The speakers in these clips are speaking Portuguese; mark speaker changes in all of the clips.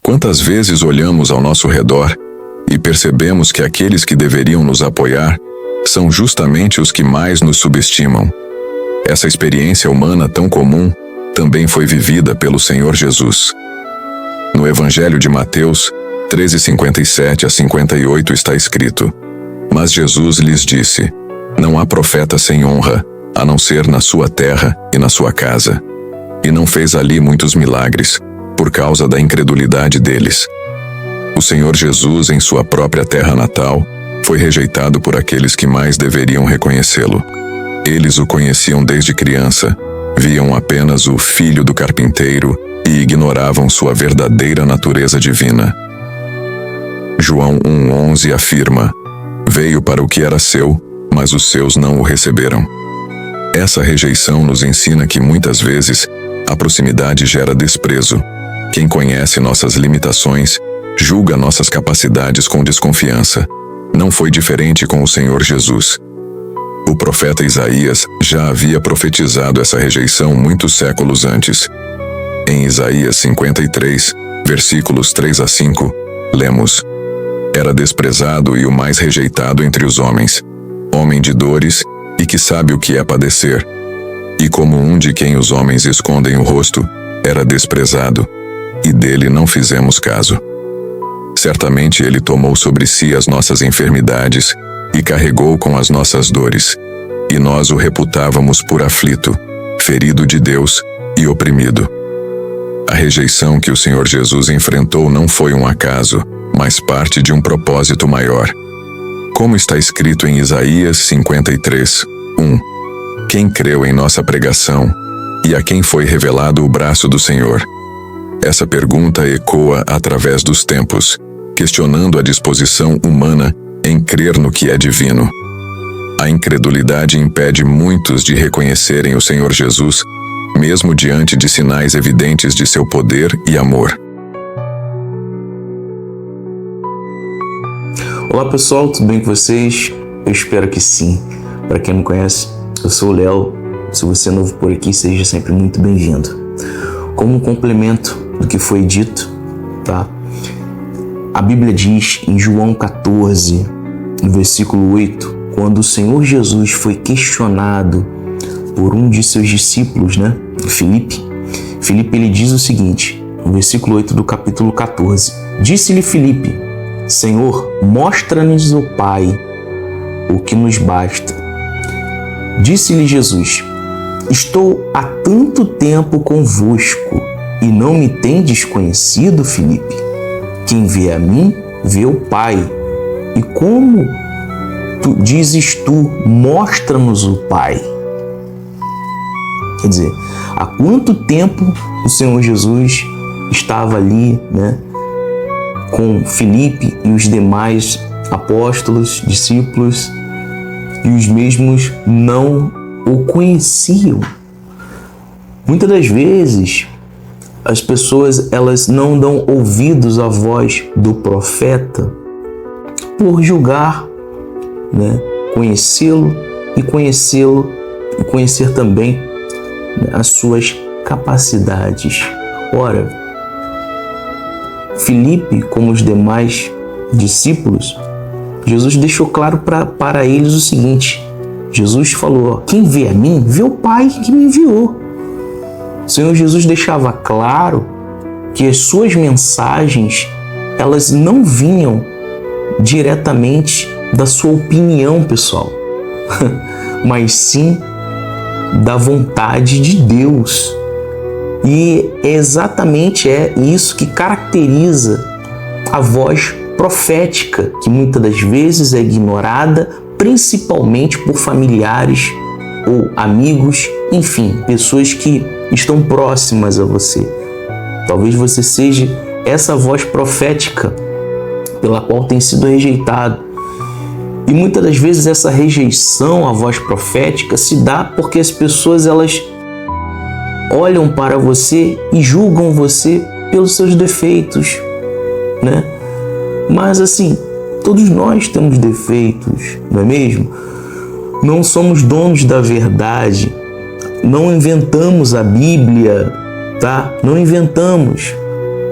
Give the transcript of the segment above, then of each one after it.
Speaker 1: Quantas vezes olhamos ao nosso redor e percebemos que aqueles que deveriam nos apoiar são justamente os que mais nos subestimam. Essa experiência humana tão comum também foi vivida pelo Senhor Jesus. No Evangelho de Mateus 13:57-58 está escrito: Mas Jesus lhes disse: Não há profeta sem honra, a não ser na sua terra e na sua casa. E não fez ali muitos milagres, por causa da incredulidade deles. O Senhor Jesus, em sua própria terra natal, foi rejeitado por aqueles que mais deveriam reconhecê-lo. Eles o conheciam desde criança, viam apenas o filho do carpinteiro e ignoravam sua verdadeira natureza divina. João 1:11 afirma: Veio para o que era seu, mas os seus não o receberam. Essa rejeição nos ensina que muitas vezes a proximidade gera desprezo. Quem conhece nossas limitações julga nossas capacidades com desconfiança. Não foi diferente com o Senhor Jesus. O profeta Isaías já havia profetizado essa rejeição muitos séculos antes. Em Isaías 53, versículos 3-5, lemos: Era desprezado e o mais rejeitado entre os homens, homem de dores e que sabe o que é padecer. E como um de quem os homens escondem o rosto, era desprezado, e dele não fizemos caso. Certamente ele tomou sobre si as nossas enfermidades e carregou com as nossas dores, e nós o reputávamos por aflito, ferido de Deus e oprimido. A rejeição que o Senhor Jesus enfrentou não foi um acaso, mas parte de um propósito maior. Como está escrito em Isaías 53:1, Quem creu em nossa pregação e a quem foi revelado o braço do Senhor? Essa pergunta ecoa através dos tempos, questionando a disposição humana em crer no que é divino. A incredulidade impede muitos de reconhecerem o Senhor Jesus, mesmo diante de sinais evidentes de seu poder e amor.
Speaker 2: Olá pessoal, tudo bem com vocês? Eu espero que sim. Para quem não me conhece, eu sou o Léo. Se você é novo por aqui, seja sempre muito bem-vindo. Como um complemento do que foi dito, tá? A Bíblia diz em João 14, no versículo 8, quando o Senhor Jesus foi questionado por um de seus discípulos, Filipe, ele diz o seguinte, no versículo 8 do capítulo 14, Disse-lhe Filipe: Senhor, mostra-nos o Pai, o que nos basta. Disse-lhe Jesus: Estou há tanto tempo convosco e não me tendes conhecido, Filipe? Quem vê a mim, vê o Pai. E como dizes tu, mostra-nos o Pai? Quer dizer, há quanto tempo o Senhor Jesus estava ali, com Filipe e os demais apóstolos, discípulos, e os mesmos não o conheciam. Muitas das vezes, as pessoas elas não dão ouvidos à voz do profeta por julgar, conhecê-lo e conhecer também as suas capacidades. Ora, Filipe, como os demais discípulos, Jesus deixou claro para eles o seguinte: Jesus falou, quem vê a mim, vê o Pai que me enviou. O Senhor Jesus deixava claro que as suas mensagens, elas não vinham diretamente da sua opinião pessoal, mas sim da vontade de Deus. E exatamente é isso que caracteriza a voz profética, que muitas das vezes é ignorada, principalmente por familiares ou amigos, enfim, pessoas que estão próximas a você. Talvez você seja essa voz profética pela qual tem sido rejeitado. E muitas das vezes essa rejeição à voz profética se dá porque as pessoas elas olham para você e julgam você pelos seus defeitos, Mas assim, todos nós temos defeitos, não é mesmo? Não somos donos da verdade, não inventamos a Bíblia, tá? Não inventamos.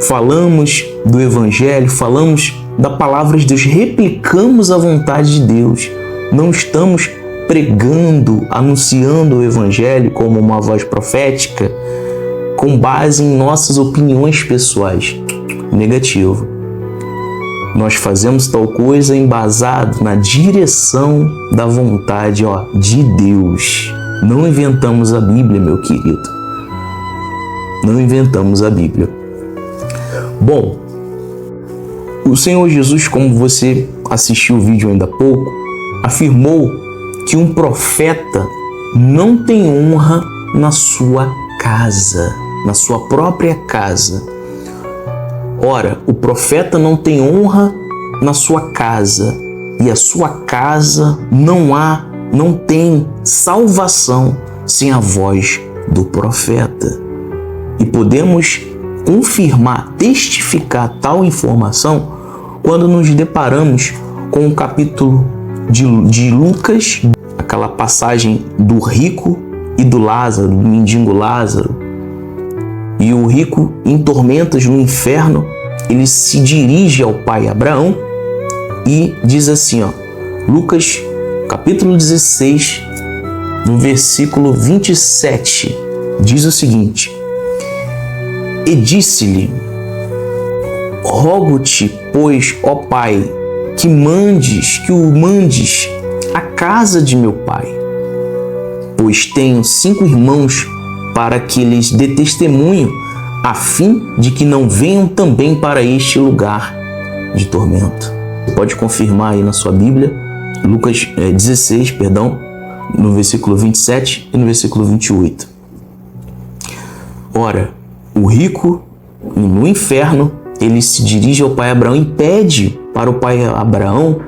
Speaker 2: falamos do Evangelho, falamos da palavra de Deus, replicamos a vontade de Deus. Não estamos pregando, anunciando o Evangelho como uma voz profética com base em nossas opiniões pessoais. Negativo. Nós fazemos tal coisa embasado na direção da vontade, de Deus. Não inventamos a Bíblia, meu querido. Não inventamos a Bíblia. Bom, o Senhor Jesus, como você assistiu o vídeo ainda há pouco, afirmou que um profeta não tem honra na sua casa, na sua própria casa. Ora, o profeta não tem honra na sua casa, e a sua casa não tem salvação sem a voz do profeta. E podemos confirmar, testificar tal informação quando nos deparamos com o capítulo de Lucas, aquela passagem do rico e do Lázaro, do mendigo Lázaro. E o rico, em tormentas no inferno, ele se dirige ao pai Abraão e diz assim, Lucas capítulo 16, no versículo 27, diz o seguinte: E disse-lhe: Rogo-te, pois, ó pai, que o mandes à casa de meu pai, pois tenho 5 irmãos, para que lhes dê testemunho, a fim de que não venham também para este lugar de tormento. Você pode confirmar aí na sua Bíblia, Lucas 16, no versículo 27 e no versículo 28. Ora, o rico, no inferno, ele se dirige ao pai Abraão e pede para o pai Abraão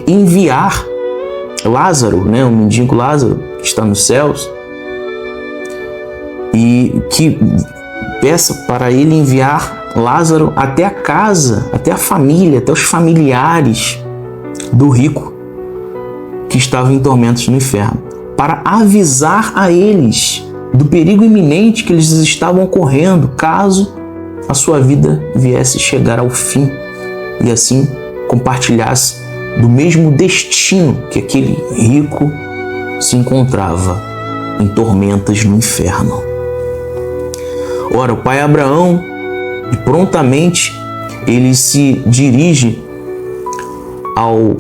Speaker 2: enviar Lázaro, o mendigo Lázaro, que está nos céus, e que peça para ele enviar Lázaro até a casa, até a família, até os familiares do rico que estava em tormentos no inferno, para avisar a eles do perigo iminente que eles estavam correndo caso a sua vida viesse chegar ao fim e assim compartilhasse do mesmo destino que aquele rico se encontrava, em tormentas no inferno. Ora, o pai Abraão, prontamente, ele se dirige ao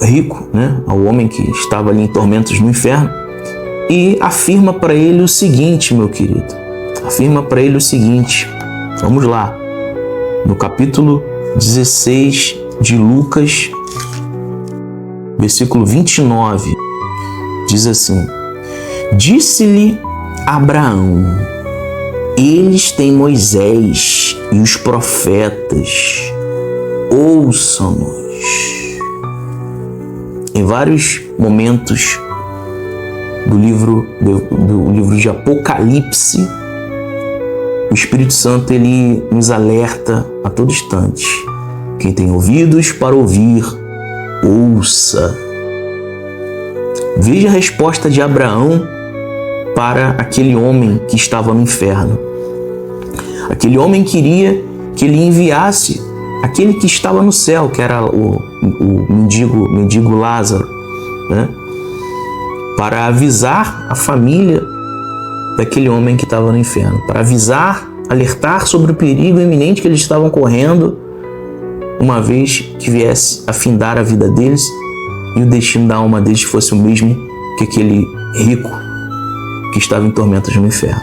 Speaker 2: rico, ao homem que estava ali em tormentos no inferno, e afirma para ele o seguinte, meu querido, vamos lá, no capítulo 16 de Lucas, versículo 29, diz assim: Disse-lhe Abraão: Eles têm Moisés e os profetas, ouçam-nos. Em vários momentos do livro de Apocalipse, o Espírito Santo ele nos alerta a todo instante: quem tem ouvidos para ouvir, ouça. Veja a resposta de Abraão para aquele homem que estava no inferno. Aquele homem queria que ele enviasse aquele que estava no céu, que era o mendigo Lázaro, para avisar a família daquele homem que estava no inferno, para alertar sobre o perigo iminente que eles estavam correndo, uma vez que viesse a findar a vida deles e o destino da alma deles fosse o mesmo que aquele rico que estava em tormentas no inferno.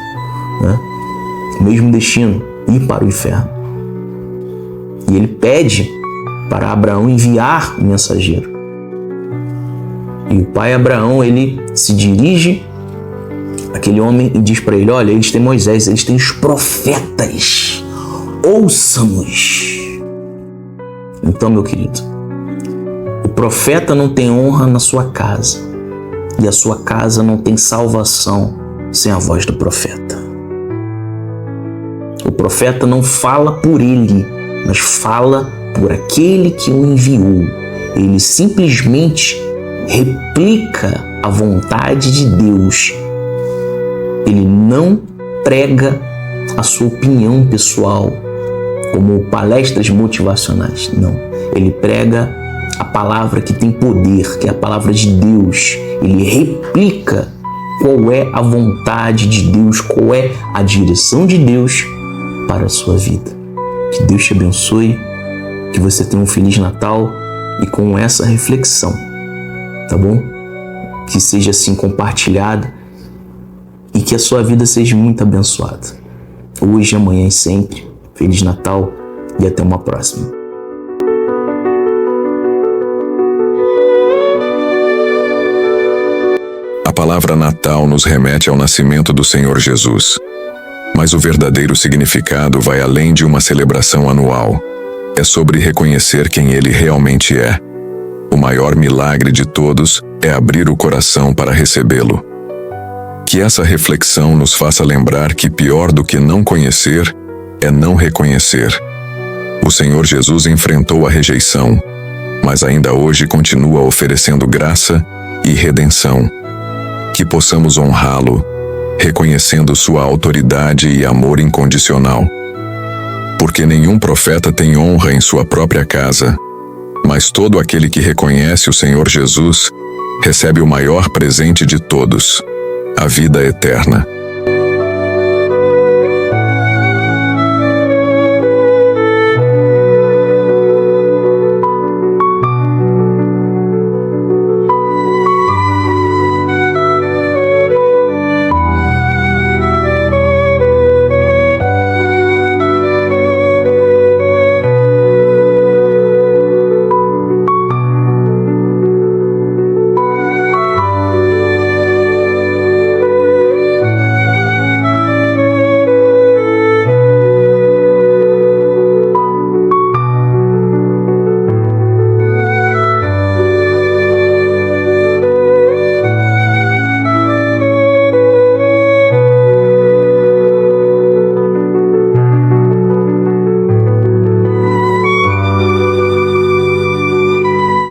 Speaker 2: O mesmo destino, ir para o inferno. E ele pede para Abraão enviar o mensageiro. E o pai Abraão, ele se dirige àquele homem e diz para ele: olha, eles têm Moisés, eles têm os profetas, ouçam-nos. Então, meu querido, o profeta não tem honra na sua casa, e a sua casa não tem salvação sem a voz do profeta. O profeta não fala por ele, mas fala por aquele que o enviou. Ele simplesmente replica a vontade de Deus. Ele não prega a sua opinião pessoal. como palestras motivacionais. Não. Ele prega a palavra que tem poder, que é a palavra de Deus. Ele replica qual é a vontade de Deus, qual é a direção de Deus para a sua vida. Que Deus te abençoe, que você tenha um Feliz Natal e com essa reflexão, tá bom? Que seja assim compartilhada e que a sua vida seja muito abençoada. Hoje, amanhã e sempre. Feliz Natal e até uma próxima.
Speaker 1: A palavra Natal nos remete ao nascimento do Senhor Jesus. Mas o verdadeiro significado vai além de uma celebração anual. É sobre reconhecer quem Ele realmente é. O maior milagre de todos é abrir o coração para recebê-lo. Que essa reflexão nos faça lembrar que pior do que não conhecer é não reconhecer. O Senhor Jesus enfrentou a rejeição, mas ainda hoje continua oferecendo graça e redenção. Que possamos honrá-lo, reconhecendo sua autoridade e amor incondicional. Porque nenhum profeta tem honra em sua própria casa, mas todo aquele que reconhece o Senhor Jesus recebe o maior presente de todos, a vida eterna.